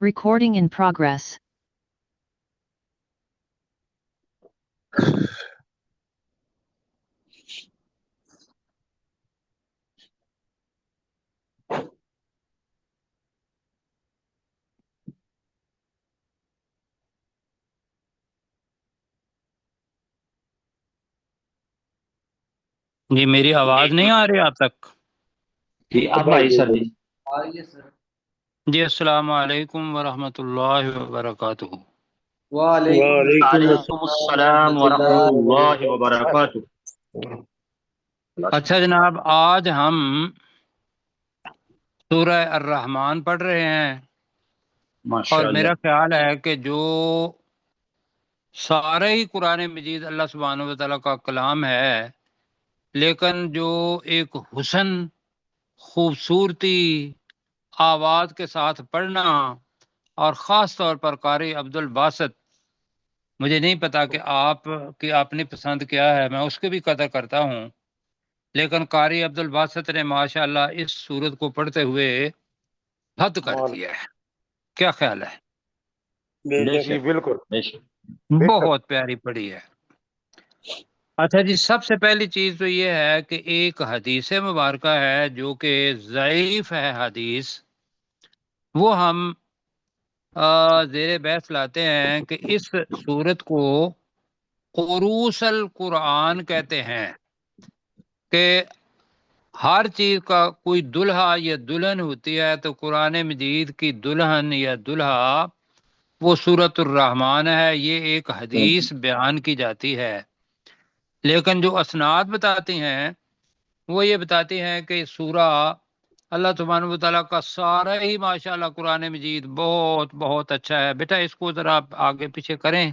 Recording in progress. جی میری آواز نہیں آ رہی آپ تک؟ جی اب آئی سر جی. جی السلام علیکم ورحمۃ اللہ وبرکاتہ. وعلیکم السلام ورحمۃ اللہ وبرکاتہ. اچھا جناب، آج ہم سورہ الرحمن پڑھ رہے ہیں، اور ماشاء میرا اللہ. خیال ہے کہ جو سارے ہی قرآن مجید اللہ سبحانہ و تعالیٰ کا کلام ہے، لیکن جو ایک حسن، خوبصورتی، آواز کے ساتھ پڑھنا، اور خاص طور پر قاری عبد الباسط، مجھے نہیں پتا کہ آپ نے پسند کیا ہے، میں اس کی بھی قدر کرتا ہوں، لیکن قاری عبد الباسط نے ماشاءاللہ اس سورت کو پڑھتے ہوئے حد کر دیا ہے. کیا خیال ہے؟ جی بالکل. بہت پیاری پڑھی ہے. اچھا جی، سب سے پہلی چیز تو یہ ہے کہ ایک حدیث مبارکہ ہے جو کہ ضعیف ہے حدیث، وہ ہم زیر بحث لاتے ہیں کہ اس سورت کو قروس القرآن کہتے ہیں، کہ ہر چیز کا کوئی دلہا یا دلہن ہوتی ہے، تو قرآن مجید کی دلہن یا دلہا وہ سورۃ الرحمن ہے. یہ ایک حدیث بیان کی جاتی ہے، لیکن جو اسناد بتاتی ہیں وہ یہ بتاتی ہیں کہ سورہ اللہ سبحانہ و تعالیٰ کا سارا ہی ماشاءاللہ قرآن مجید بہت بہت اچھا ہے. بیٹا اس کو ذرا آپ آگے پیچھے کریں،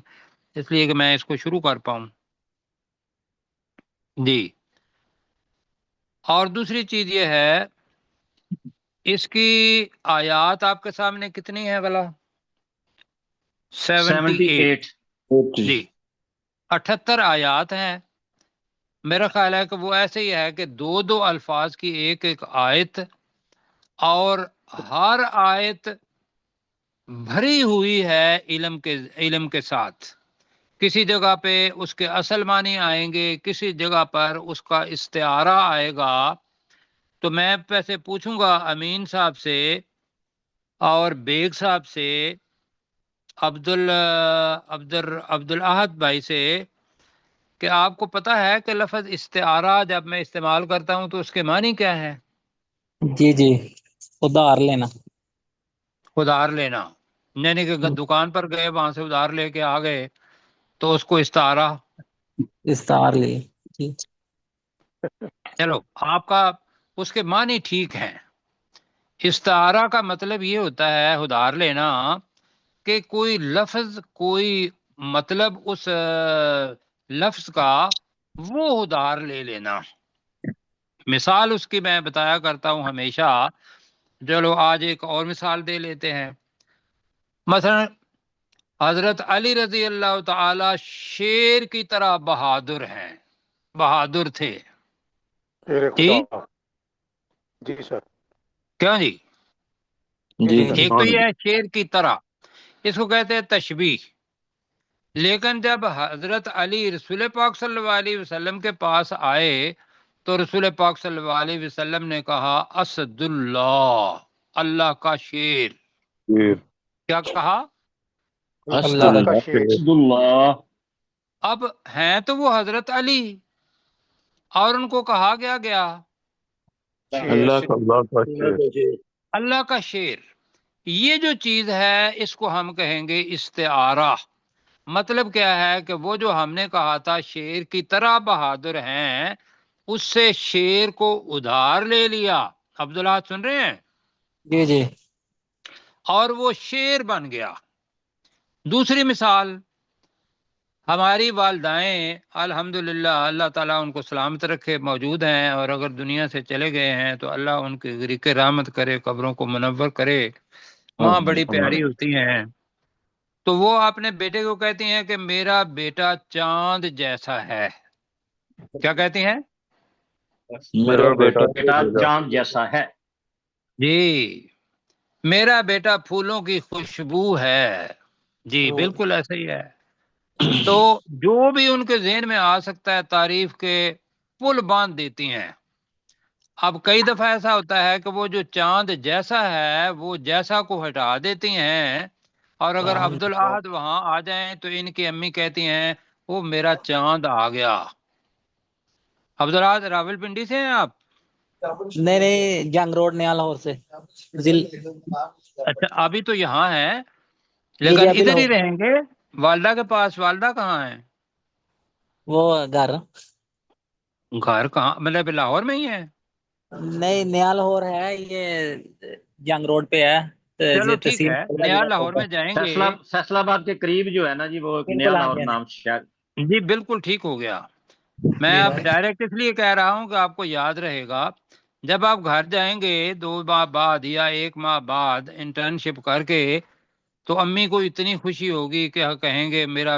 اس لیے کہ میں اس کو شروع کر پاؤں. جی، اور دوسری چیز یہ ہے، اس کی آیات آپ کے سامنے کتنی ہے بلا؟ 78. جی 78 آیات ہیں. میرا خیال ہے کہ وہ ایسے ہی ہے کہ دو دو الفاظ کی ایک ایک آیت، اور ہر آیت بھری ہوئی ہے علم کے ساتھ. کسی جگہ پہ اس کے اصل معنی آئیں گے، کسی جگہ پر اس کا استعارہ آئے گا. تو میں پیسے پوچھوں گا امین صاحب سے اور بیگ صاحب سے، عبد الاحد بھائی سے، کہ آپ کو پتہ ہے کہ لفظ استعارہ جب میں استعمال کرتا ہوں تو اس کے معنی کیا ہے؟ جی ادھار لینا. ادھار لینا، یعنی کہ دکان پر گئے، وہاں سے ادھار لے کے آ گئے تو اس کو استعارہ. استعار لیے. جی چلو آپ کا اس کے معنی ٹھیک ہیں. استعارہ کا مطلب یہ ہوتا ہے ادھار لینا، کہ کوئی لفظ، کوئی مطلب اس لفظ کا وہ ادھار لے لینا. مثال اس کی میں بتایا کرتا ہوں ہمیشہ. چلو آج ایک اور مثال دے لیتے ہیں. مثلا حضرت علی رضی اللہ تعالی شیر کی طرح بہادر ہیں، بہادر تھے. جی جی سر. کیوں جی؟ جی ایک تو یہ ہے شیر کی طرح، اس کو کہتے ہیں تشبیہ. لیکن جب حضرت علی رسول پاک صلی اللہ علیہ وسلم کے پاس آئے تو رسول پاک صلی اللہ علیہ وسلم نے کہا اسد اللہ، اللہ کا شیر. کیا کہا؟ اللہ کا شیر. اللہ. اب ہیں تو وہ حضرت علی، اور ان کو کہا گیا اللہ کا شیر. یہ جو چیز ہے اس کو ہم کہیں گے استعارہ. مطلب کیا ہے کہ وہ جو ہم نے کہا تھا شیر کی طرح بہادر ہیں، اس سے شیر کو ادھار لے لیا. عبداللہ سن رہے ہیں؟ جی اور وہ شیر بن گیا. دوسری مثال، ہماری والدائیں الحمدللہ، اللہ تعالیٰ ان کو سلامت رکھے، موجود ہیں، اور اگر دنیا سے چلے گئے ہیں تو اللہ ان کے غریق رحمت کرے، قبروں کو منور کرے. ماں بڑی پیاری ہوتی ہیں، تو وہ اپنے بیٹے کو کہتی ہیں کہ میرا بیٹا چاند جیسا ہے. کیا کہتی ہیں؟ میرا بیٹا چاند جیسا ہے. جی. میرا بیٹا پھولوں کی خوشبو ہے. جی بالکل ایسا ہی ہے. تو جو بھی ان کے ذہن میں آ سکتا ہے تعریف کے پل باندھ دیتی ہیں. اب کئی دفعہ ایسا ہوتا ہے کہ وہ جو چاند جیسا ہے وہ جیسا کو ہٹا دیتی ہیں، اور اگر عبدالاحد وہاں آ جائیں تو ان کی امی کہتی ہیں وہ میرا چاند آ گیا. عبدالاحد راول پنڈی سے ہیں آپ؟ نہیں نہیں، جنگ روڈ نیا لاہور سے. اچھا ابھی تو یہاں ہیں جی لیکن جی، ابھی ادھر ہی لاہور. رہیں گے والدہ کے پاس. والدہ کہاں ہیں؟ وہ گھر گھر کہاں مطلب لاہور میں ہی ہے؟ نہیں، نیا لاہور ہے یہ، جنگ روڈ پہ ہے. چلو یہ ٹھیک تحصیل ہے، قبلہ نیا ضلع لاہور میں سوپور. جائیں گے. فیصلہ آباد کے قریب جو ہے نا جی، وہ نیا بالکل، ہاں لاہور جی ہاں نام شاید. جی بالکل ٹھیک ہو گیا. میں اب ڈائریکٹ اس لیے کہہ رہا ہوں کہ آپ کو یاد رہے گا. جب آپ گھر جائیں گے 2 ماہ بعد یا 1 ماہ بعد انٹرنشپ کر کے، تو امی کو اتنی خوشی ہوگی کہ کہیں گے میرا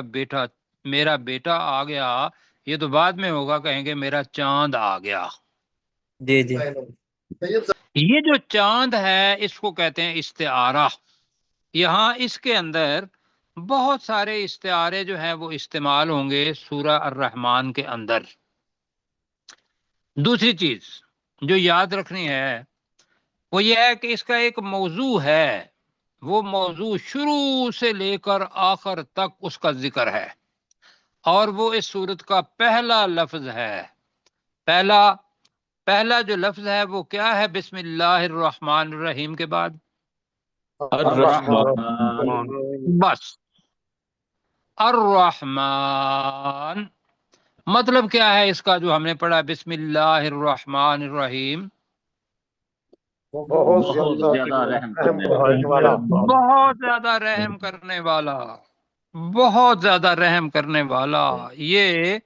بیٹا آ گیا. یہ تو بعد میں ہوگا، کہیں گے میرا چاند آ گیا. جی جی. یہ جو چاند ہے اس کو کہتے ہیں استعارہ. یہاں اس کے اندر بہت سارے استعارے جو ہیں وہ استعمال ہوں گے سورہ الرحمن کے اندر. دوسری چیز جو یاد رکھنی ہے وہ یہ ہے کہ اس کا ایک موضوع ہے، وہ موضوع شروع سے لے کر آخر تک اس کا ذکر ہے، اور وہ اس سورت کا پہلا لفظ ہے. پہلا جو لفظ ہے وہ کیا ہے؟ بسم اللہ الرحمن الرحیم کے بعد الرحمن. بس الرحمن. مطلب کیا ہے اس کا جو ہم نے پڑھا بسم اللہ الرحمن الرحیم؟ بہت بہت زیادہ رحم کرنے کرنے والا. بہت زیادہ رحم کرنے والا، بہت زیادہ رحم کرنے والا. یہ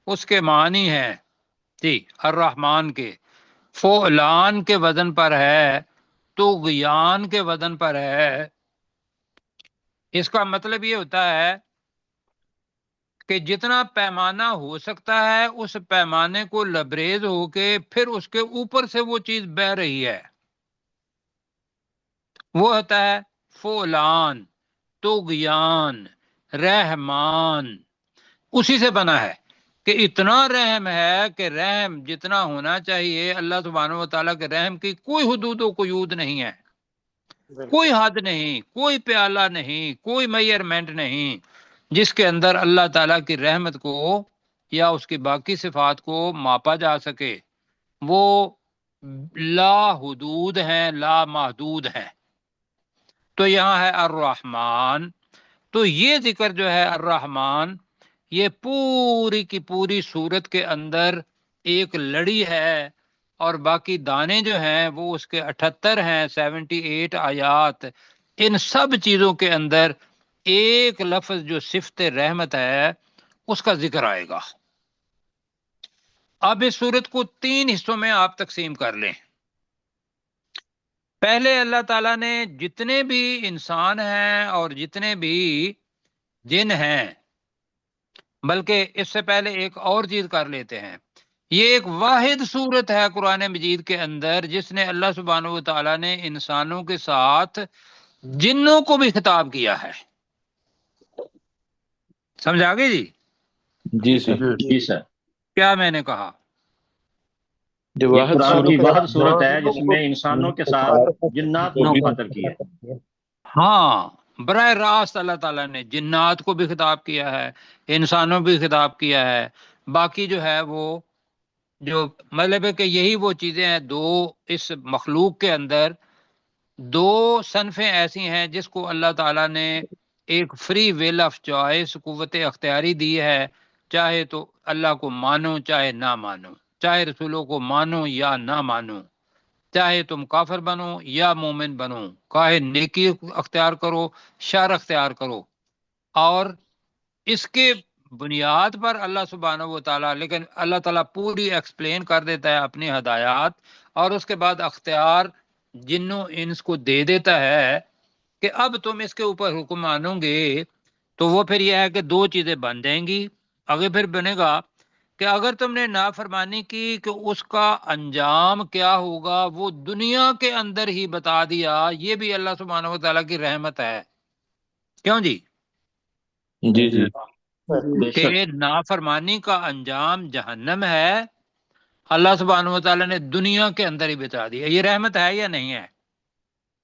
اس کے معنی ہے. جی الرحمن کے فعلان کے وزن پر ہے، طغیان کے وزن پر ہے. اس کا مطلب یہ ہوتا ہے کہ جتنا پیمانہ ہو سکتا ہے اس پیمانے کو لبریز ہو کے پھر اس کے اوپر سے وہ چیز بہ رہی ہے، وہ ہوتا ہے فعلان، طغیان، رحمان. اسی سے بنا ہے کہ اتنا رحم ہے کہ رحم جتنا ہونا چاہیے اللہ سبحانہ و تعالیٰ کے رحم کی کوئی حدود و قیود نہیں ہے، کوئی حد نہیں، کوئی پیالہ نہیں، کوئی میئرمنٹ نہیں جس کے اندر اللہ تعالیٰ کی رحمت کو یا اس کی باقی صفات کو ماپا جا سکے. وہ لا حدود ہیں، لا محدود ہیں. تو یہاں ہے الرحمن. تو یہ ذکر جو ہے الرحمن، یہ پوری کی پوری سورت کے اندر ایک لڑی ہے، اور باقی دانے جو ہیں وہ اس کے 78 ہیں، 78 آیات. ان سب چیزوں کے اندر ایک لفظ جو صفت رحمت ہے اس کا ذکر آئے گا. اب اس سورت کو 3 حصوں میں آپ تقسیم کر لیں. پہلے اللہ تعالیٰ نے جتنے بھی انسان ہیں اور جتنے بھی جن ہیں، بلکہ اس سے پہلے ایک اور چیز کر لیتے ہیں. یہ ایک واحد صورت ہے قرآن مجید کے اندر جس نے اللہ سبحانہ و تعالیٰ نے انسانوں کے ساتھ جنوں کو بھی خطاب کیا ہے. سمجھ آ گئی جی؟ جی سر. جی سر. کیا میں نے کہا؟ یہ قرآن کی واحد صورت ہے جس میں انسانوں کے ساتھ جنات کو بھی خاطر کی ہے. ہاں، براہ راست اللہ تعالیٰ نے جنات کو بھی خطاب کیا ہے، انسانوں بھی خطاب کیا ہے. باقی جو ہے وہ جو مطلب ہے کہ یہی وہ چیزیں ہیں، دو اس مخلوق کے اندر 2 صنفیں ایسی ہیں جس کو اللہ تعالیٰ نے ایک فری ویل آف چوائس، قوت اختیاری دی ہے. چاہے تو اللہ کو مانو چاہے نہ مانو، چاہے رسولوں کو مانو یا نہ مانو، چاہے تم کافر بنو یا مومن بنو، چاہے نیکی اختیار کرو شر اختیار کرو. اور اس کے بنیاد پر اللہ سبحانہ و تعالیٰ، لیکن اللہ تعالیٰ پوری ایکسپلین کر دیتا ہے اپنی ہدایات، اور اس کے بعد اختیار جنوں انس کو دے دیتا ہے کہ اب تم اس کے اوپر حکم مانو گے تو وہ پھر یہ ہے کہ 2 چیزیں بن جائیں گی. آگے پھر بنے گا کہ اگر تم نے نافرمانی کی کہ اس کا انجام کیا ہوگا وہ دنیا کے اندر ہی بتا دیا. یہ بھی اللہ سبحانہ و تعالیٰ کی رحمت ہے. کیوں جی؟ جی جی بے کہ شک. نافرمانی کا انجام جہنم ہے، اللہ سبحانہ و تعالیٰ نے دنیا کے اندر ہی بتا دیا. یہ رحمت ہے یا نہیں ہے؟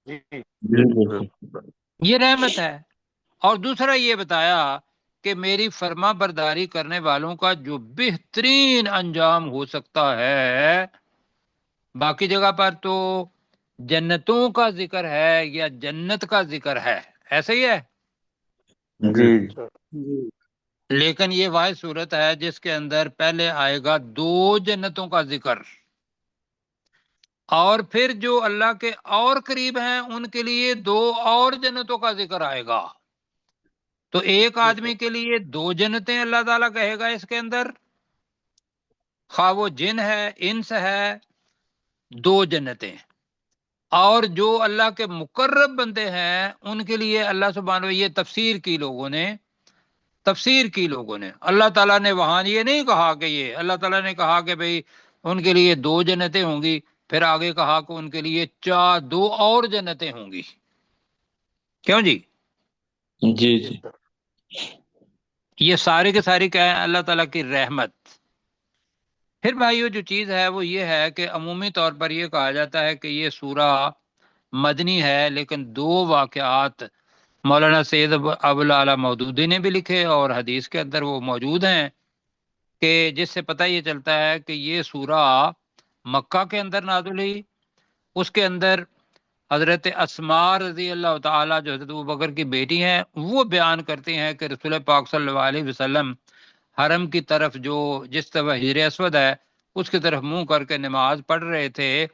جی یہ رحمت ہے. اور دوسرا یہ بتایا کہ میری فرما برداری کرنے والوں کا جو بہترین انجام ہو سکتا ہے. باقی جگہ پر تو جنتوں کا ذکر ہے یا جنت کا ذکر ہے، ایسے ہی ہے. جی سر. لیکن یہ واحد صورت ہے جس کے اندر پہلے آئے گا 2 جنتوں کا ذکر، اور پھر جو اللہ کے اور قریب ہیں ان کے لیے 2 اور جنتوں کا ذکر آئے گا. تو ایک آدمی کے لیے 2 جنتیں اللہ تعالیٰ کہے گا اس کے اندر، خواہ وہ جن ہے انس ہے، 2 جنتیں. اور جو اللہ کے مقرب بندے ہیں ان کے لیے اللہ سبحانہ، یہ تفسیر کی لوگوں نے اللہ تعالیٰ نے وہاں یہ نہیں کہا کہ یہ، اللہ تعالیٰ نے کہا کہ بھئی ان کے لیے 2 جنتیں ہوں گی، پھر آگے کہا کہ ان کے لیے 2 اور جنتیں ہوں گی. کیوں جی؟ جی جی یہ سارے کے ساری کیا ہے؟ اللہ تعالیٰ کی رحمت. پھر بھائیو جو چیز ہے وہ یہ ہے کہ عمومی طور پر یہ کہا جاتا ہے کہ یہ سورہ مدنی ہے، لیکن 2 واقعات مولانا سید ابوالعلا مودودی نے بھی لکھے اور حدیث کے اندر وہ موجود ہیں، کہ جس سے پتہ یہ چلتا ہے کہ یہ سورہ مکہ کے اندر نازل ہوئی. اس کے اندر حضرت اسماء رضی اللہ تعالیٰ جو حضرت ابوبکر کی بیٹی ہیں وہ بیان کرتی ہیں کہ رسول پاک صلی اللہ علیہ وسلم حرم کی طرف جو جس طرح حجر اسود ہے اس کی طرف منہ کر کے نماز پڑھ رہے تھے،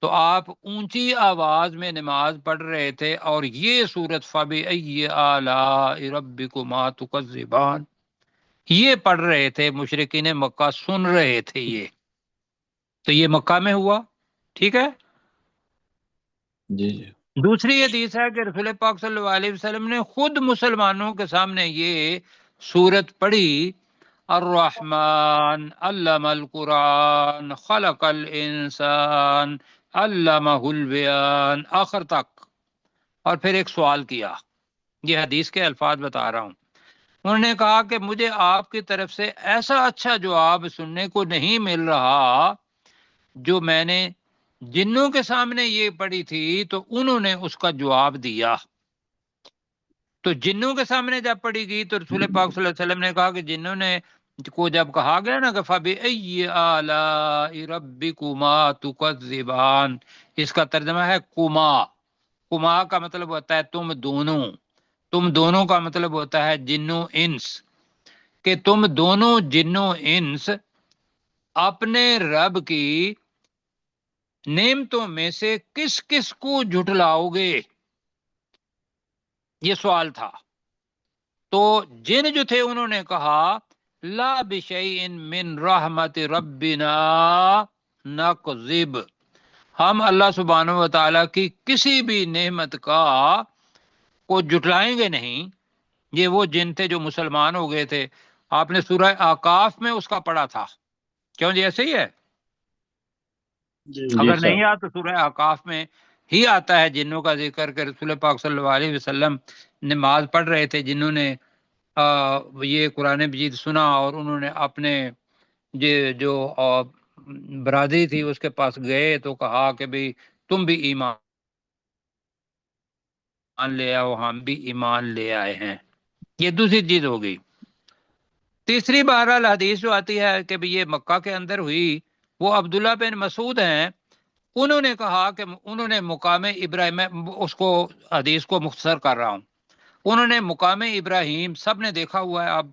تو آپ اونچی آواز میں نماز پڑھ رہے تھے اور یہ سورت فَبِأَيِّ آلَاءِ رَبِّكُمَا تُكَذِّبَانِ یہ پڑھ رہے تھے. مشرکین مکہ سن رہے تھے یہ. تو یہ مکہ میں ہوا. ٹھیک ہے. جی جی دوسری حدیث ہے کہ رسول پاک صلی اللہ علیہ وسلم نے خود مسلمانوں کے سامنے یہ سورت پڑھی، الرحمن علم القرآن خلق الانسان علمہ البیان، آخر تک. اور پھر ایک سوال کیا، یہ حدیث کے الفاظ بتا رہا ہوں. انہوں نے کہا کہ مجھے آپ کی طرف سے ایسا اچھا جواب سننے کو نہیں مل رہا جو میں نے جنوں کے سامنے یہ پڑھی تھی تو انہوں نے اس کا جواب دیا. تو جنوں کے سامنے جب پڑھی گئی تو رسول پاک صلی اللہ علیہ وسلم نے کہا کہ جنوں نے کو جب کہا گیا نا کہ فَبِأَيِّ آلَاءِ رَبِّكُمَا تُكَذِّبَانِ، اس کا ترجمہ ہے کما کا مطلب ہوتا ہے تم دونوں کا مطلب ہوتا ہے جنوں انس، کہ تم دونوں جنوں انس اپنے رب کی نعمتوں میں سے کس کس کو جھٹلاؤ گے، یہ سوال تھا. تو جن جو تھے انہوں نے کہا لا بشیء من رحمت ربنا نکذب، ہم اللہ سبحانہ و تعالیٰ کی کسی بھی نعمت کو جھٹلائیں گے نہیں. یہ وہ جن تھے جو مسلمان ہو گئے تھے. آپ نے سورہ اعقاف میں اس کا پڑھا تھا. کیوں جی ایسے ہی ہے؟ اگر نہیں آتا تو سورہ اعقاف میں ہی آتا ہے جنوں کا ذکر کہ رسول پاک صلی اللہ علیہ وسلم نماز پڑھ رہے تھے، جنہوں نے یہ قرآن مجید سنا اور انہوں نے اپنے جو برادری تھی اس کے پاس گئے تو کہا کہ بھئی تم بھی ایمان لے آؤ، ہم بھی ایمان لے آئے ہیں. یہ دوسری چیز ہو گئی. تیسری بہرحال حدیث جو آتی ہے کہ یہ مکہ کے اندر ہوئی، وہ عبداللہ بن مسعود ہیں. انہوں نے کہا کہ انہوں نے مقام ابراہیم، اس کو حدیث کو مختصر کر رہا ہوں، انہوں نے مقام ابراہیم سب نے دیکھا ہوا ہے اب،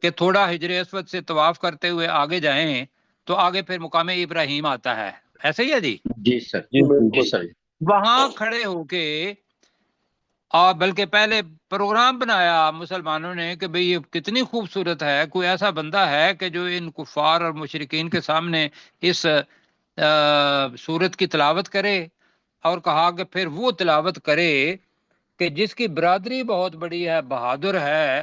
کہ تھوڑا حجر اسود سے طواف کرتے ہوئے آگے جائیں تو آگے پھر مقام ابراہیم آتا ہے. ایسے ہی ہے جی؟ جی سر. جی سر. وہاں کھڑے ہو کے بلکہ پہلے پروگرام بنایا مسلمانوں نے کہ بھئی یہ کتنی خوبصورت ہے، کوئی ایسا بندہ ہے کہ جو ان کفار اور مشرکین کے سامنے اس سورت کی تلاوت کرے، اور کہا کہ پھر وہ تلاوت کرے کہ جس کی برادری بہت بڑی ہے، بہادر ہے.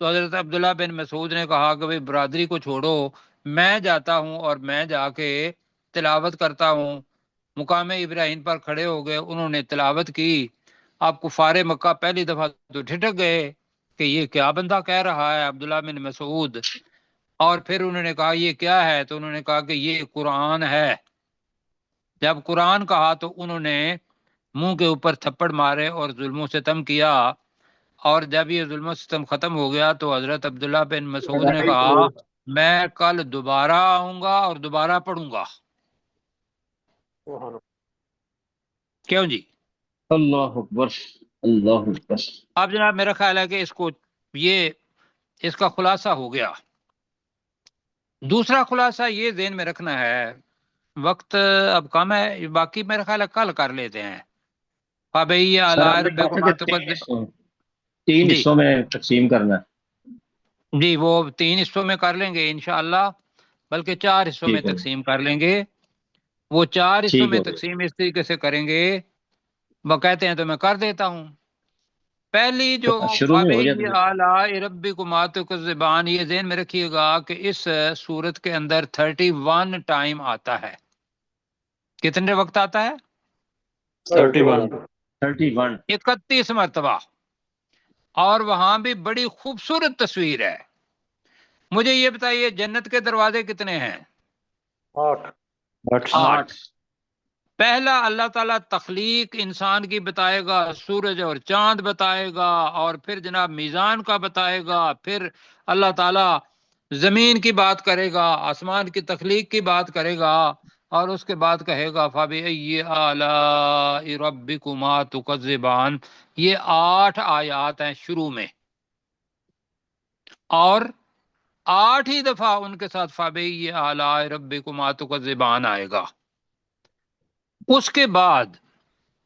تو حضرت عبداللہ بن مسعود نے کہا کہ بھئی برادری کو چھوڑو، میں جاتا ہوں اور میں جا کے تلاوت کرتا ہوں. مقام ابراہیم پر کھڑے ہو گئے، انہوں نے تلاوت کی. آپ کفار مکہ پہلی دفعہ تو ٹھٹک گئے کہ یہ کیا بندہ کہہ رہا ہے، عبداللہ بن مسعود. اور پھر انہوں نے کہا یہ کیا ہے، تو انہوں نے کہا کہ یہ قرآن ہے. جب قرآن کہا تو انہوں نے منہ کے اوپر تھپڑ مارے اور ظلم و ستم کیا. اور جب یہ ظلم و ستم ختم ہو گیا تو حضرت عبداللہ بن مسعود نے کہا میں کل دوبارہ آؤں گا اور دوبارہ پڑھوں گا. کیوں جی؟ اللہ اکبر، اللہ اکبر. اب جناب میرا خیال ہے کہ اس کا خلاصہ ہو گیا. دوسرا خلاصہ یہ ذہن میں رکھنا ہے، وقت اب کم ہے، باقی میرا خیال ہے کل کر لیتے ہیں. فَبِأَيِّ سر آلَاءِ آپ نے کہا رَبِّكُمَا تھا کہ تُكَذِّبَانِ. تین جی حصوں میں تقسیم کرنا ہے. جی، وہ 3 حصوں میں کر لیں گے انشاءاللہ، بلکہ 4 حصوں میں ٹھیک ہے، تقسیم کر لیں گے. وہ 4 حصوں ٹھیک میں ہو گیا. تقسیم اس طریقے سے کریں گے، وہ کہتے ہیں تو میں کر دیتا ہوں. پہلی جو شروع میں ہو فَبِأَيِّ جاتا ہے. آلَاءِ رَبِّكُمَا تُكَذِّبَانِ، یہ ذہن میں رکھیے گا کہ اس سورت کے اندر 31 ٹائم آتا ہے. کتنے وقت آتا ہے؟ 31. 31. 31 مرتبہ. اور وہاں بھی بڑی خوبصورت تصویر ہے. مجھے یہ بتائیے جنت کے دروازے کتنے ہیں؟ 8. 8. پہلا اللہ تعالیٰ تخلیق انسان کی بتائے گا، سورج اور چاند بتائے گا، اور پھر جناب میزان کا بتائے گا، پھر اللہ تعالیٰ زمین کی بات کرے گا، آسمان کی تخلیق کی بات کرے گا، اور اس کے بعد کہے گا فَبِأَيِّ آلَاءِ رَبِّكُمَا تُكَذِّبَانِ. یہ 8 آیات ہیں شروع میں، اور 8 ہی دفعہ ان کے ساتھ فَبِأَيِّ آلَاءِ رَبِّكُمَا تُكَذِّبَانِ آئے گا. اس کے بعد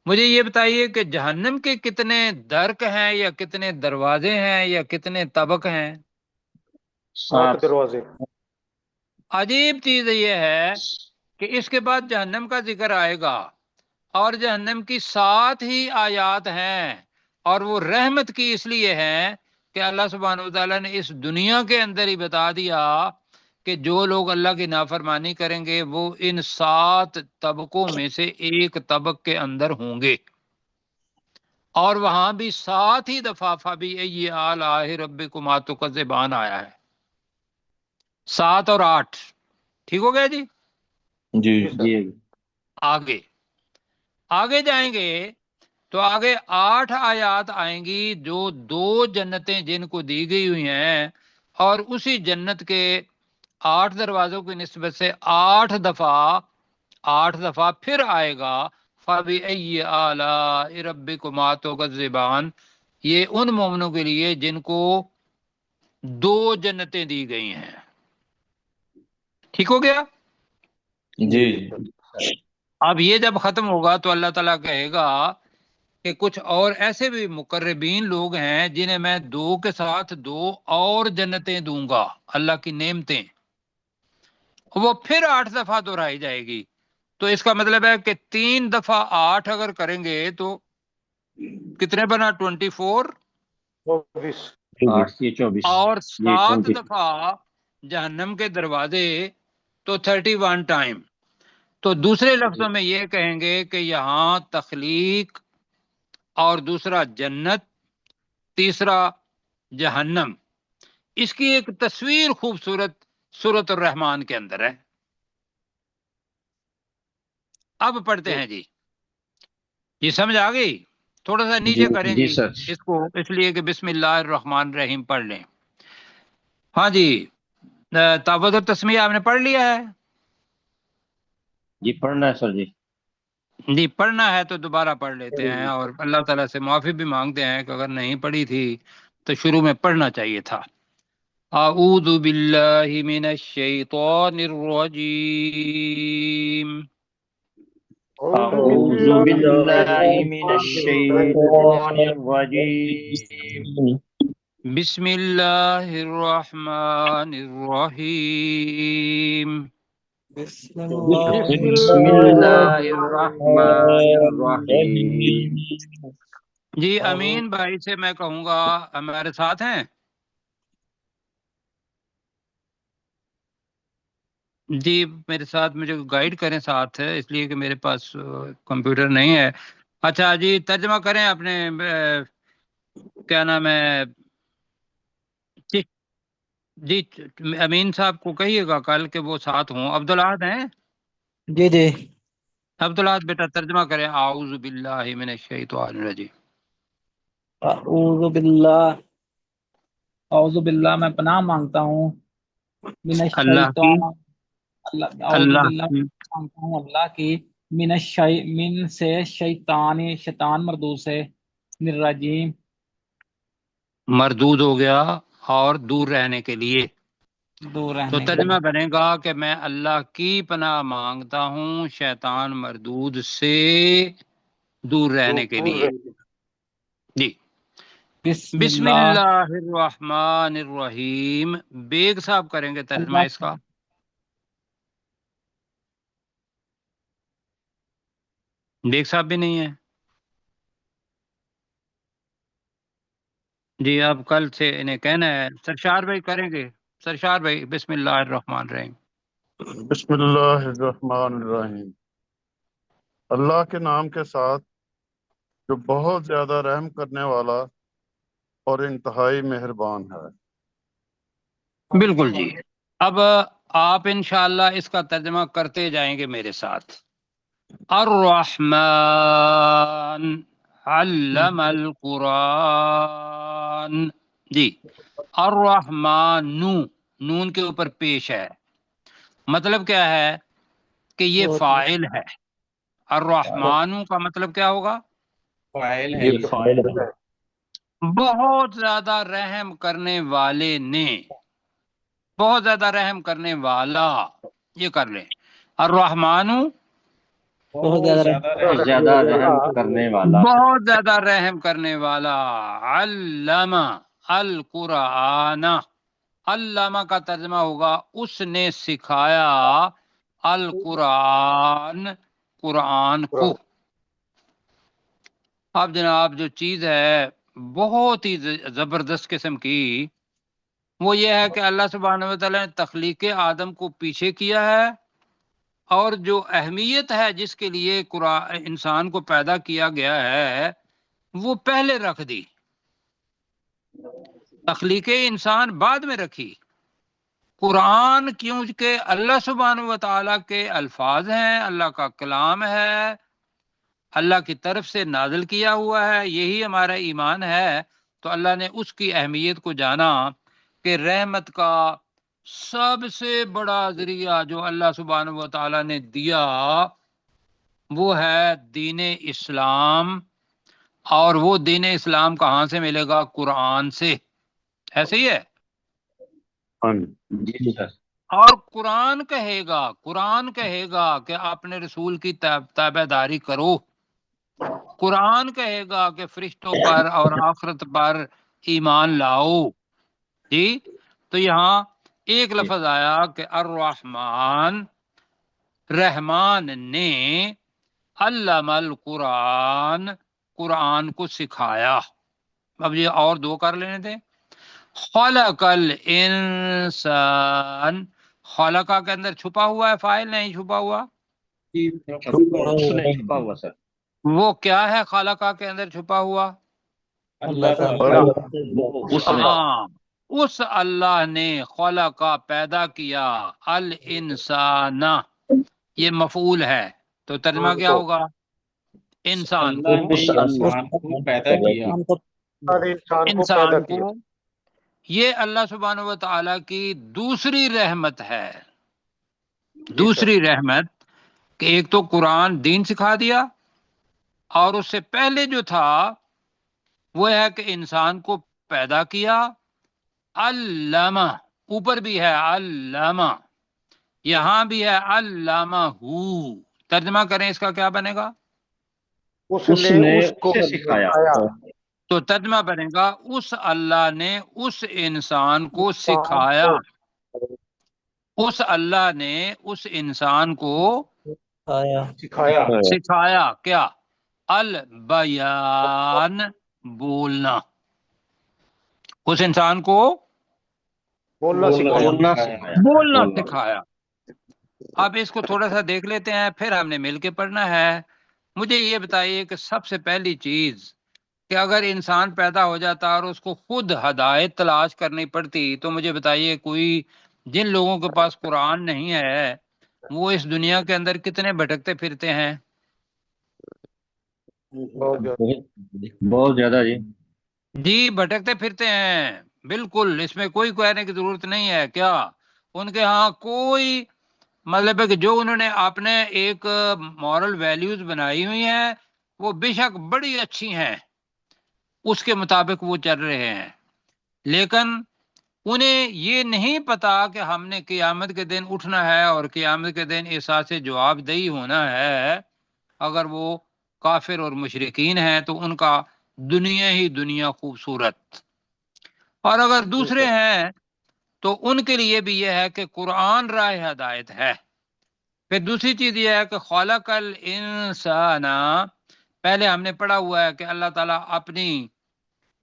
مجھے یہ بتائیے کہ جہنم کے کتنے درک ہیں، یا کتنے دروازے ہیں، یا کتنے طبق ہیں؟ 8 دروازے. عجیب چیز یہ ہے کہ اس کے بعد جہنم کا ذکر آئے گا، اور جہنم کی 7 ہی آیات ہیں، اور وہ رحمت کی اس لیے ہیں کہ اللہ سبحانہ وتعالیٰ نے اس دنیا کے اندر ہی بتا دیا کہ جو لوگ اللہ کی نافرمانی کریں گے وہ ان 7 طبقوں میں سے ایک طبق کے اندر ہوں گے. اور وہاں بھی 7 ہی دفعہ فَبِأَيِّ آلَاءِ رَبِّكُمَا تُكَذِّبَانِ آیا ہے. 7 اور 8 ٹھیک ہو گیا جی. جی جی. آگے جائیں گے تو آگے 8 آیات آئیں گی جو 2 جنتیں جن کو دی گئی ہوئی ہیں، اور اسی جنت کے 8 دروازوں کی نسبت سے 8 دفعہ پھر آئے گا فَبِأَيِّ آلَاءِ رَبِّكُمَا تُكَذِّبَانِ. یہ ان مومنوں کے لیے جن کو 2 جنتیں دی گئی ہیں. ٹھیک ہو گیا؟ جی. اب یہ جب ختم ہوگا تو اللہ تعالیٰ کہے گا کہ کچھ اور ایسے بھی مقربین لوگ ہیں جنہیں میں 2 کے ساتھ 2 اور جنتیں دوں گا، اللہ کی نعمتیں. وہ پھر 8 دفعہ دہرائی جائے گی. تو اس کا مطلب ہے کہ 3 دفعہ 8 اگر کریں گے تو کتنے بنا؟ 24. 24. 8 یہ 24. اور یہ 7 24. دفعہ جہنم کے دروازے، تو 31 ٹائم. تو دوسرے لفظوں میں یہ کہیں گے کہ یہاں تخلیق، اور دوسرا جنت، تیسرا جہنم، اس کی ایک تصویر خوبصورت سورۃ الرحمن کے اندر ہے. اب پڑھتے ہیں جی. یہ سمجھ آ گئی؟ تھوڑا سا نیچے کریں جی جی سر. اس کو، اس لیے کہ بسم اللہ الرحمن الرحیم پڑھ لیں. ہاں جی، تعوذ و تسمیہ آپ نے پڑھ لیا ہے؟ جی پڑھنا ہے سر. جی پڑھنا ہے تو دوبارہ پڑھ لیتے ہیں، اور اللہ تعالیٰ سے معافی بھی مانگتے ہیں کہ اگر نہیں پڑھی تھی تو شروع میں پڑھنا چاہیے تھا. اعوذ باللہ من الشیطان الرجیم. اعوذ باللہ من الشیطان الرجیم. بسم اللہ الرحمن الرحیم. بسم اللہ الرحمن الرحیم. جی امین بھائی سے میں کہوں گا ہمارے ساتھ ہیں. جی میرے ساتھ مجھے گائیڈ کریں ساتھ ہے، اس لیے کہ میرے پاس کمپیوٹر نہیں ہے۔ اچھا جی ترجمہ کریں اپنے کیا نام ہے جی جی امین صاحب کو کہیے گا کل کہ وہ ساتھ ہوں۔ عبدالعاد ہیں؟ جی جی عبدالعاد بیٹا ترجمہ کریں اعوذ باللہ من الشیطان الرجیم۔ اعوذ باللہ میں پناہ مانگتا ہوں من اللہ کی الشیطان اعوذ اللہ باللہ کی مانگتا ہوں اللہ کی من سے شیطان مردود سے الرجیم مردود ہو گیا اور دور رہنے کے لیے۔ دور تو رہنے کے ترجمہ بنے گا کہ میں اللہ کی پناہ مانگتا ہوں شیطان مردود سے دور رہنے کے لیے۔ جی بسم اللہ الرحمن الرحیم۔ بیگ صاحب کریں گے ترجمہ اس کا۔ بیگ صاحب بھی نہیں ہے جی، اب کل سے انہیں کہنا ہے۔ سرشار بھائی کریں گے، سرشار بھائی بسم اللہ الرحمن الرحیم۔ بسم اللہ الرحمن الرحیم۔ اللہ کے نام کے ساتھ جو بہت زیادہ رحم کرنے والا اور انتہائی مہربان ہے۔ بالکل جی، اب آپ انشاءاللہ اس کا ترجمہ کرتے جائیں گے میرے ساتھ۔ الرحمن علم القرآن۔ جی الرحمن نون کے اوپر پیش ہے، مطلب کیا ہے کہ یہ فاعل ہے۔ الرحمن کا مطلب کیا ہوگا؟ یہ فاعل ہے۔ بہت زیادہ رحم کرنے والے نے، بہت زیادہ رحم کرنے والا، یہ کر لیں الرحمن بہت زیادہ رحم کرنے والا۔ بہت زیادہ رحم کرنے والا۔ علم القرآن، علامہ کا ترجمہ ہوگا اس نے سکھایا، القرآن قرآن کو۔ اب جناب جو چیز ہے بہت ہی زبردست قسم کی، وہ یہ ہے کہ اللہ سبحانہ وتعالیٰ نے تخلیق آدم کو پیچھے کیا ہے، اور جو اہمیت ہے جس کے لیے انسان کو پیدا کیا گیا ہے وہ پہلے رکھ دی، تخلیق انسان بعد میں رکھی۔ قرآن کیونکہ اللہ سبحانہ وتعالیٰ کے الفاظ ہیں، اللہ کا کلام ہے، اللہ کی طرف سے نازل کیا ہوا ہے، یہی ہمارا ایمان ہے، تو اللہ نے اس کی اہمیت کو جانا کہ رحمت کا سب سے بڑا ذریعہ جو اللہ سبحانہ وتعالیٰ نے دیا وہ ہے دین اسلام، اور وہ دین اسلام کہاں سے ملے گا؟ قرآن سے، ایسے ہی ہے۔ جی سر۔ اور قرآن کہے گا کہ اپنے رسول کی تابع داری کرو، قرآن کہے گا کہ فرشتوں پر اور آخرت پر ایمان لاؤ۔ جی تو یہاں ایک لفظ آیا کہ الرحمن، رحمان نے، علم القرآن، قرآن کو سکھایا۔ اب یہ اور دو کر لینے تھے۔ خلق الانسان، خلقہ کے اندر چھپا ہوا ہے فاعل، نہیں چھپا ہوا؟ اس نے چھپا ہوا سر۔ وہ کیا ہے خلقہ کے اندر چھپا ہوا؟ ہاں، اس اللہ نے خلقہ پیدا کیا، الانسان یہ مفعول ہے، تو ترجمہ کیا ہوگا؟ انسان کو، پیدا کیا، انسان کو۔ یہ اللہ سبحانہ و تعالیٰ کی دوسری رحمت ہے، دوسری رحمت کہ ایک تو قرآن دین سکھا دیا، اور اس سے پہلے جو تھا وہ ہے کہ انسان کو پیدا کیا۔ علامہ اوپر بھی ہے علامہ، یہاں بھی ہے علامہ ہو، ترجمہ کریں اس کا کیا بنے گا؟ اس نے اس کو سکھایا۔ تو ترجمہ بنے گا اس اللہ نے اس انسان کو سکھایا، اس اللہ نے اس انسان کو سکھایا کیا؟ البیان، بولنا، اس انسان کو بولنا سکھایا۔ بولنا سکھایا۔ اب اس کو تھوڑا سا دیکھ لیتے ہیں، پھر ہم نے مل کے پڑھنا ہے۔ مجھے یہ بتائیے کہ سب سے پہلی چیز کہ اگر انسان پیدا ہو جاتا اور اس کو خود ہدایت تلاش کرنی پڑتی، تو مجھے بتائیے کوئی جن لوگوں کے پاس قرآن نہیں ہے وہ اس دنیا کے اندر کتنے بھٹکتے پھرتے ہیں؟ بہت زیادہ جی۔ جی بھٹکتے پھرتے ہیں، بالکل، اس میں کوئی کہنے کی ضرورت نہیں ہے۔ کیا ان کے ہاں کوئی مطلب ہے کہ جو انہوں نے اپنے ایک مورل ویلیوز بنائی ہوئی ہیں وہ بے شک بڑی اچھی ہیں، اس کے مطابق وہ چل رہے ہیں، لیکن انہیں یہ نہیں پتا کہ ہم نے قیامت کے دن اٹھنا ہے اور قیامت کے دن احساس جواب دہی ہونا ہے۔ اگر وہ کافر اور مشرکین ہیں تو ان کا دنیا ہی دنیا خوبصورت، اور اگر دوسرے ہیں تو ان کے لیے بھی یہ ہے کہ قرآن راہ ہدایت ہے۔ پھر دوسری چیز یہ ہے کہ خلق الانسان، پہلے ہم نے پڑھا ہوا ہے کہ اللہ تعالیٰ اپنی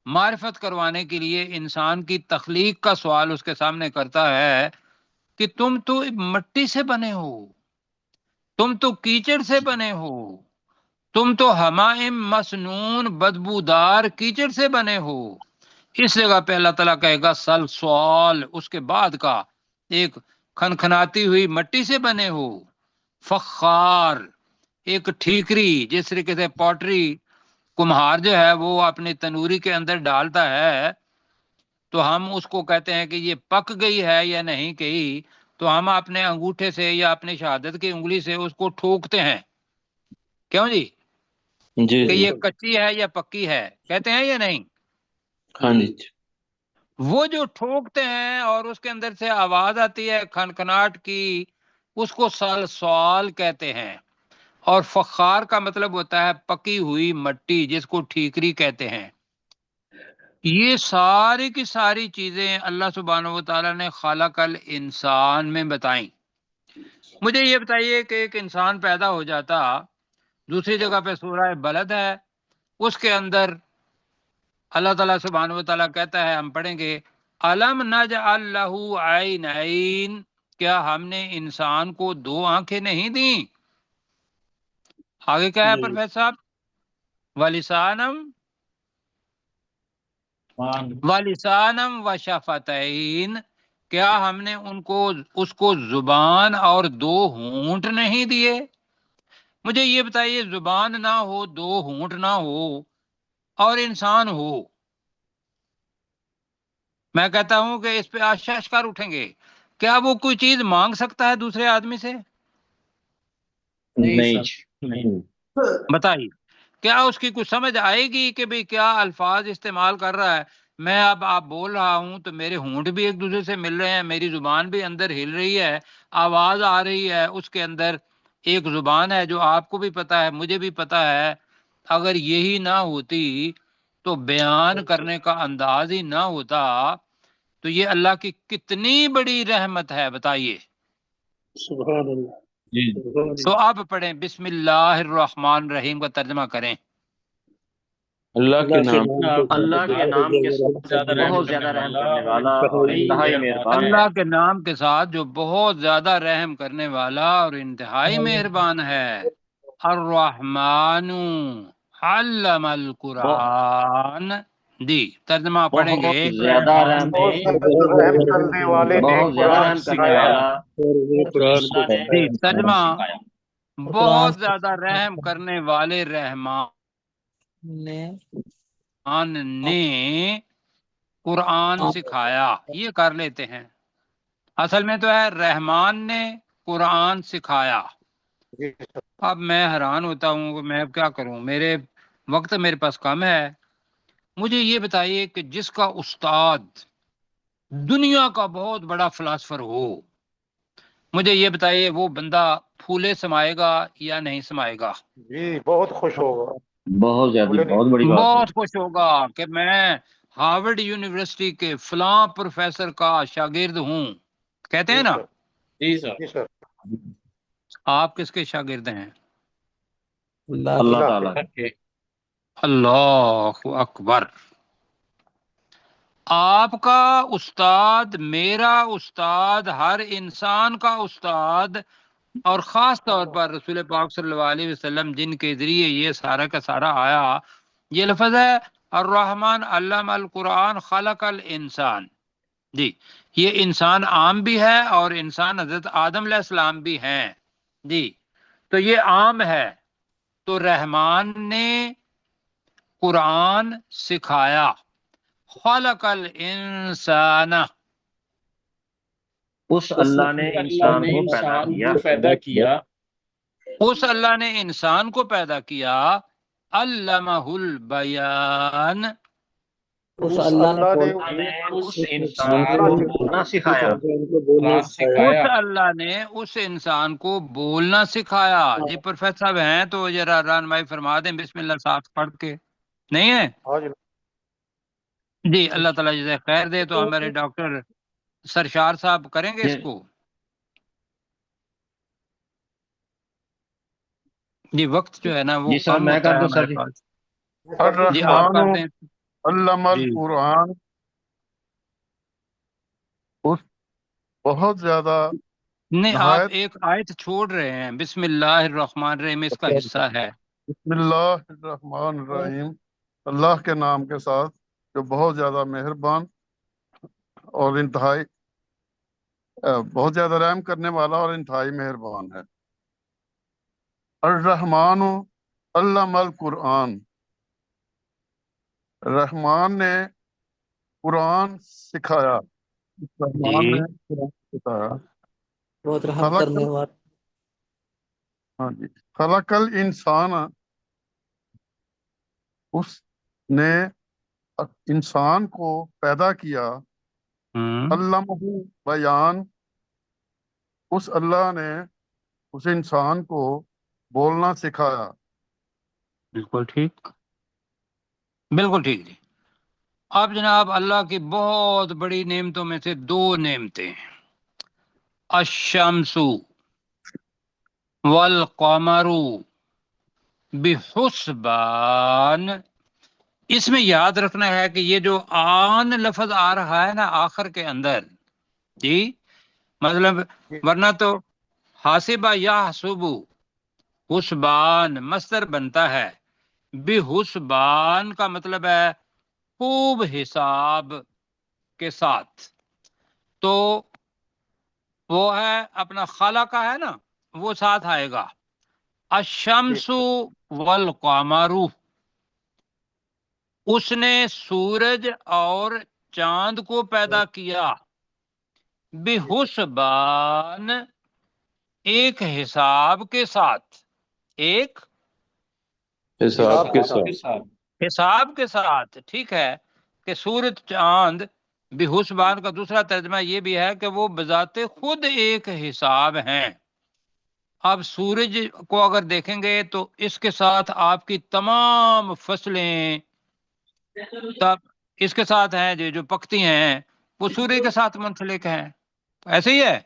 معرفت کروانے کے لیے انسان کی تخلیق کا سوال اس کے سامنے کرتا ہے کہ تم تو مٹی سے بنے ہو، تم تو کیچڑ سے بنے ہو، تم تو حمائم مسنون بدبودار کیچڑ سے بنے ہو۔ اس جگہ پہ اللہ تعالیٰ کہے گا سل سوال، اس کے بعد کا ایک کھنکھناتی ہوئی مٹی سے بنے ہو، فخار، ایک ٹھیکری، جس طریقے سے پوٹری کمہار جو ہے وہ اپنی تنوری کے اندر ڈالتا ہے تو ہم اس کو کہتے ہیں کہ یہ پک گئی ہے یا نہیں گئی، تو ہم اپنے انگوٹھے سے یا اپنے شہادت کی انگلی سے اس کو ٹھوکتے ہیں، کیوں جی؟ جی کہ جی یہ کچی ہے یا پکی ہے، کہتے ہیں یا نہیں؟ ہاں جی وہ جو ٹھوکتے ہیں اور اس کے اندر سے آواز آتی ہے کھنکھناٹ کی، اس کو سلسال کہتے ہیں، اور فخار کا مطلب ہوتا ہے پکی ہوئی مٹی، جس کو ٹھیکری کہتے ہیں۔ یہ ساری کی ساری چیزیں اللہ سبحانہ و تعالیٰ نے خلق الانسان میں بتائیں۔ مجھے یہ بتائیے کہ ایک انسان پیدا ہو جاتا، دوسری جگہ پہ سورہ بلد ہے، اس کے اندر اللہ تعالیٰ سبحانہ و تعالیٰ کہتا ہے، ہم پڑھیں گے الم نجعل لہ عینین، کیا ہم نے انسان کو دو آنکھیں نہیں دیں؟ آگے کیا ہے پروفیسر صاحب؟ وَلِسَانًا وَشَفَتَيْن، کیا ہم نے اس کو زبان اور دو ہونٹ نہیں دیے؟ مجھے یہ بتائیے، زبان نہ ہو، دو ہونٹ نہ ہو اور انسان ہو، میں کہتا ہوں کہ اس پہ اشکار اٹھیں گے، کیا وہ کوئی چیز مانگ سکتا ہے دوسرے آدمی سے؟ نہیں بتائیے، کیا اس کی کچھ سمجھ آئے گی کہ بھئی کیا الفاظ استعمال کر رہا ہے؟ میں اب آپ بول رہا ہوں تو میرے ہونٹ بھی ایک دوسرے سے مل رہے ہیں، میری زبان بھی اندر ہل رہی ہے، آواز آ رہی ہے، اس کے اندر ایک زبان ہے جو آپ کو بھی پتا ہے، مجھے بھی پتا ہے۔ اگر یہی نہ ہوتی تو بیان کرنے کا انداز ہی نہ ہوتا، تو یہ اللہ کی کتنی بڑی رحمت ہے، بتائیے۔ سبحان اللہ۔ تو آپ پڑھیں بسم اللہ الرحمن الرحیم کا ترجمہ کریں۔ اللہ کے نام اللہ کے نام کے ساتھ بہت زیادہ رحم کرنے والا اور انتہائی مہربان ہے۔ اللہ کے نام کے ساتھ جو بہت زیادہ رحم کرنے والا اور انتہائی مہربان ہے۔ الرحمن علم القرآن، جی ترجمہ پڑھیں گے۔ بہت زیادہ رحم کرنے والے نے بہت زیادہ رحم کرنے والا جی ترجمہ، بہت زیادہ رحم کرنے والے رحمان نے قرآن سکھایا، یہ کر لیتے ہیں، اصل میں تو ہے رحمان نے قرآن سکھایا۔ اب میں حیران ہوتا ہوں کہ میں اب کیا کروں، میرے وقت میرے پاس کم ہے۔ مجھے یہ بتائیے کہ جس کا استاد دنیا کا بہت بڑا فلاسفر ہو، مجھے یہ بتائیے وہ بندہ پھولے سمائے گا یا نہیں سمائے گا؟ جی بہت خوش ہوگا، بہت زیادہ، بہت بڑی بات ہے۔ بہت خوش ہوگا کہ میں ہارورڈ یونیورسٹی کے فلاں پروفیسر کا شاگرد ہوں، کہتے ہیں نا؟ جی سر جی سر۔ آپ کس کے شاگرد ہیں؟ اللہ تعالیٰ۔ اللہ اکبر۔ آپ کا استاد، میرا استاد، ہر انسان کا استاد اور خاص طور پر رسول پاک صلی اللہ علیہ وسلم جن کے ذریعے یہ سارا کا سارا آیا، یہ لفظ ہے الرحمن علم القرآن خلق الانسان. جی یہ انسان عام بھی ہے اور انسان حضرت آدم علیہ السلام بھی ہیں. جی تو یہ عام ہے. تو رحمان نے قرآن سکھایا. خلق الانسان، اس اللہ نے انسان کو پیدا کیا. اس اللہ نے انسان کو پیدا کیا. علمہ البیان، اس اللہ نے اس انسان کو بولنا سکھایا. اس اللہ نے اس انسان کو بولنا سکھایا. جی پروفیسر صاحب ہیں تو ذرا رہنمائی فرما دیں بسم اللہ ساتھ پڑھ کے. نہیں ہے؟ ہاں جی جی اللہ تعالیٰ جزائے خیر دے. تو ہمارے ڈاکٹر سرشار صاحب کریں گے اس کو. جی وقت جو ہے نا وہ جی صاحب کم میں ہوتا ہے کر دوں سر ہمارے جی. پاس. جی آپ کر دیں. علم جی القرآن، اس بہت زیادہ نہیں آپ نہایت. ایک آیت چھوڑ رہے ہیں. بسم اللہ الرحمن الرحیم اس کا حصہ ہے. بسم اللہ الرحمن الرحیم، اللہ کے نام کے ساتھ جو بہت زیادہ مہربان اور انتہائی بہت زیادہ رحم کرنے والا اور انتہائی مہربان ہے. الرحمن علم القرآن، رحمان نے قرآن سکھایا. رحمان نے قرآن سکھایا. بہت رحم کرنے والا. ہاں جی. خلق الانسان، اس نے انسان کو پیدا کیا. علمہ بیان، اس اللہ نے اس انسان کو بولنا سکھایا. بالکل ٹھیک، بالکل ٹھیک. جی اب جناب اللہ کی بہت بڑی نعمتوں میں سے دو نعمتیں، الشمس والقمر بحسبان. اس میں یاد رکھنا ہے کہ یہ جو آن لفظ آ رہا ہے نا آخر کے اندر، جی مطلب ورنہ تو حاسبہ یا حسبو حسبان مصدر بنتا ہے. بحسبان کا مطلب ہے خوب حساب کے ساتھ. تو وہ ہے اپنا خلا کا ہے نا وہ ساتھ آئے گا. الشمس والقمر، اس نے سورج اور چاند کو پیدا کیا. بحسبان، ایک حساب کے ساتھ. ایک حساب کے ساتھ. حساب کے ساتھ. ٹھیک ہے کہ سورج چاند بحسبان کا دوسرا ترجمہ یہ بھی ہے کہ وہ بذات خود ایک حساب ہیں. اب سورج کو اگر دیکھیں گے تو اس کے ساتھ آپ کی تمام فصلیں تب اس کے ساتھ ہیں جو پکتی ہیں وہ سورج کے ساتھ منسلک ہیں. ایسے ہی ہے.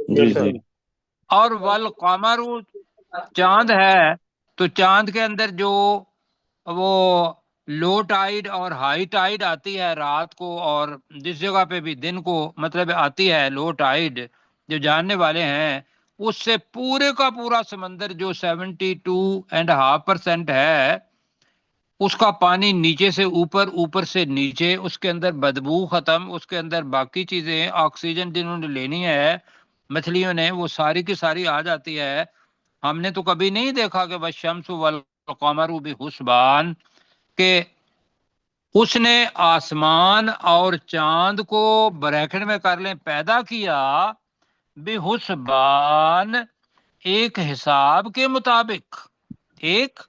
جی جی. اور والقمر چاند ہے تو چاند کے اندر جو وہ لو ٹائیڈ اور ہائی ٹائیڈ آتی ہے رات کو، اور جس جگہ پہ بھی دن کو مطلب آتی ہے لو ٹائیڈ، جو جاننے والے ہیں اس سے پورے کا پورا سمندر جو 72.5% ہے اس کا پانی نیچے سے اوپر، اوپر سے نیچے، اس کے اندر بدبو ختم، اس کے اندر باقی چیزیں آکسیجن جنہوں نے لینی ہے مچھلیوں نے وہ ساری کی ساری آ جاتی ہے. ہم نے تو کبھی نہیں دیکھا کہ والشمس والقمر بحسبان کہ اس نے آسمان اور چاند کو بریکٹ میں کر لیں پیدا کیا بحسبان، ایک حساب کے مطابق. ایک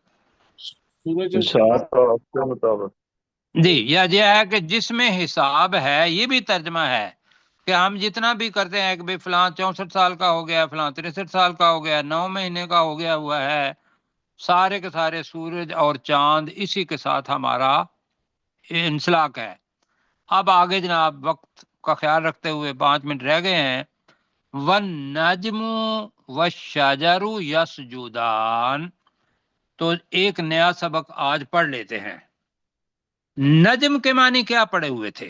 حساب کے مطابق. جی یا یہ ہے کہ جس میں حساب ہے. یہ بھی ترجمہ ہے کہ ہم جتنا بھی کرتے ہیں کہ بھئی فلاں 64 سال کا ہو گیا، فلاں 63 سال کا ہو گیا، 9 مہینے کا ہو گیا ہوا ہے، سارے کے سارے سورج اور چاند اسی کے ساتھ ہمارا انسلاک ہے. اب آگے جناب وقت کا خیال رکھتے ہوئے 5 منٹ رہ گئے ہیں. وَالنَّجْمُ وَالشَّجَرُ يَسْجُدَانِ، تو ایک نیا سبق آج پڑھ لیتے ہیں. نجم کے معنی کیا پڑے ہوئے تھے؟